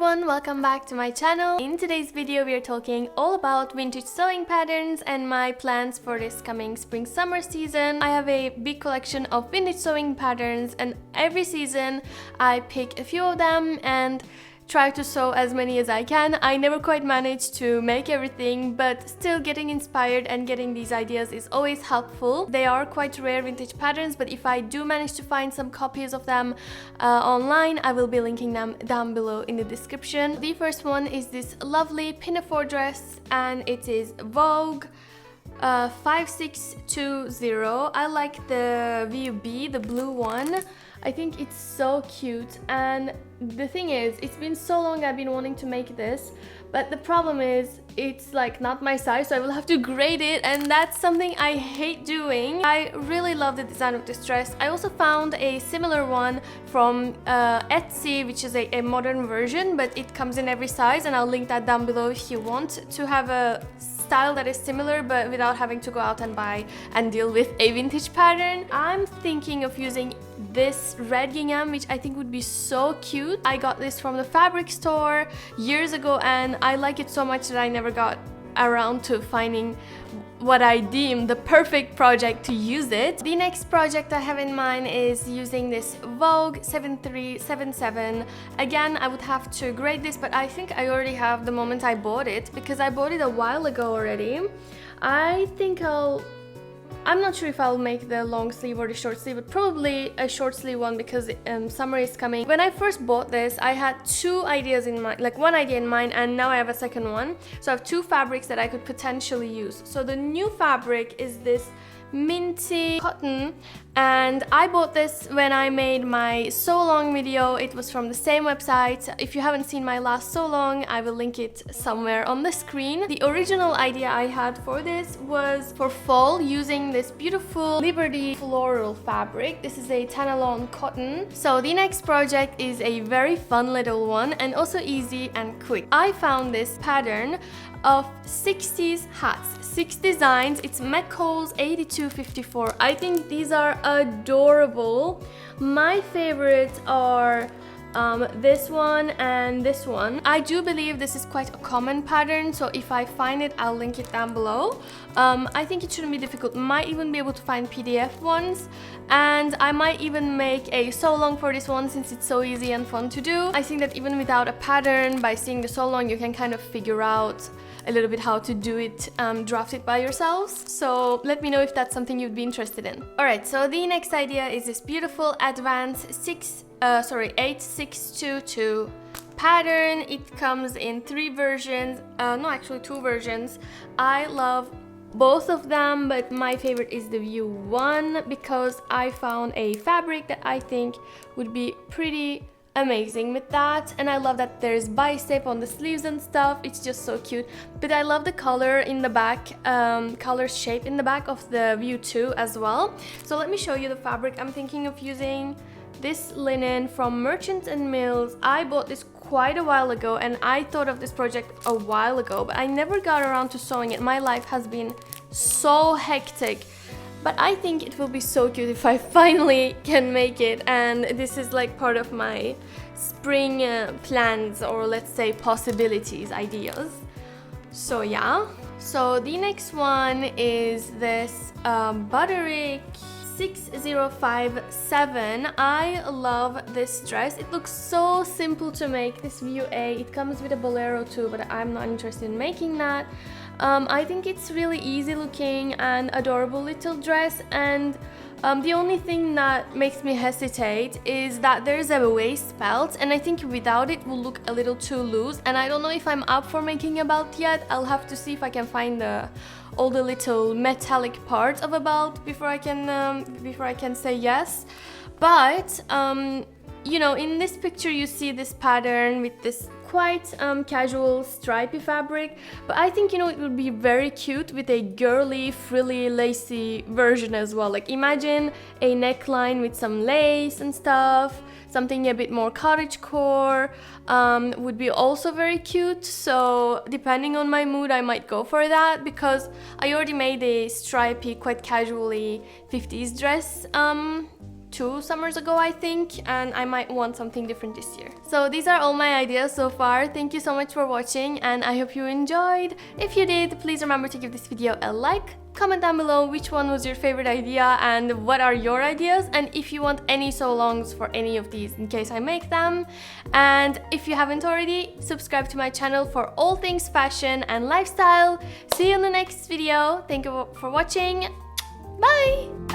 everyone, welcome back to my channel. In today's video we are talking all about vintage sewing patterns and my plans for this coming spring-summer season. I have a big collection of vintage sewing patterns and every season I pick a few of them and try to sew as many as I can. I never quite manage to make everything, but still getting inspired and getting these ideas is always helpful. They are quite rare vintage patterns, but if I do manage to find some copies of them online, I will be linking them down below in the description. The first one is this lovely pinafore dress and it is Vogue 5620. I like the VUB, the blue one. I think it's so cute, and the thing is, it's been so long I've been wanting to make this, but the problem is it's like not my size, so I will have to grade it, and that's something I hate doing. I really love the design of this dress. I also found a similar one from Etsy, which is a modern version, but it comes in every size, and I'll link that down below if you want to have a style that is similar but without having to go out and buy and deal with a vintage pattern. I'm thinking of using this red gingham, which I think would be so cute. I got this from the fabric store years ago and I like it so much that I never got around to finding what I deem the perfect project to use it. The next project I have in mind is using this Vogue 7377. Again, I would have to grade this, but I think I already have the moment I bought it because I bought it a while ago already. I'm not sure if I'll make the long sleeve or the short sleeve, but probably a short sleeve one because summer is coming. When I first bought this, I had two ideas in mind, like one idea in mind, and now I have a second one. So I have two fabrics that I could potentially use. So the new fabric is this minty cotton, and I bought this when I made my sew along video. It was from the same website. If you haven't seen my last sew along, I will link it somewhere on the screen. The original idea I had for this was for fall, using this beautiful Liberty floral fabric. This is a Tanalon cotton. So the next project is a very fun little one and also easy and quick. I found this pattern of 60s hats, 6 designs. It's McCall's 8254. I think these are adorable. My favorites are this one and this one. I do believe this is quite a common pattern, so if I find it, I'll link it down below. I think it shouldn't be difficult. Might even be able to find PDF ones, and I might even make a sew along for this one since it's so easy and fun to do. I think that even without a pattern, by seeing the sew along, you can kind of figure out a little bit how to do it, draft it by yourselves. So let me know if that's something you'd be interested in. Alright, so the next idea is this beautiful Advance 8622 pattern. It comes in 3 versions, no, actually 2 versions. I love both of them, but my favorite is the View 1 because I found a fabric that I think would be pretty amazing with that, and I love that there's bicep on the sleeves and stuff. It's just so cute. But I love the color in the back, color shape in the back of the View 2 as well. So let me show you the fabric. I'm thinking of using this linen from Merchants and Mills. I bought this quite a while ago and I thought of this project a while ago, but I never got around to sewing it. My life has been so hectic. But I think it will be so cute if I finally can make it, and this is like part of my spring plans, or let's say possibilities, ideas. So yeah. So the next one is this Butterick 6057. I love this dress. It looks so simple to make, this View A. It comes with a bolero too, but I'm not interested in making that. I think it's really easy looking and adorable little dress, and the only thing that makes me hesitate is that there's a waist belt, and I think without it will look a little too loose, and I don't know if I'm up for making a belt yet. I'll have to see if I can find all the little metallic parts of a belt before I can say yes. But you know, in this picture you see this pattern with this quite casual stripy fabric, but I think, you know, it would be very cute with a girly, frilly, lacy version as well. Like imagine a neckline with some lace and stuff, something a bit more cottagecore would be also very cute. So depending on my mood, I might go for that because I already made a stripy, quite casually 50s dress 2 summers ago, I think, and I might want something different this year. So these are all my ideas so far. Thank you so much for watching, and I hope you enjoyed. If you did, please remember to give this video a like. Comment down below which one was your favorite idea and what are your ideas, and if you want any sew alongs for any of these in case I make them. And if you haven't already, subscribe to my channel for all things fashion and lifestyle. See you in the next video. Thank you for watching. Bye!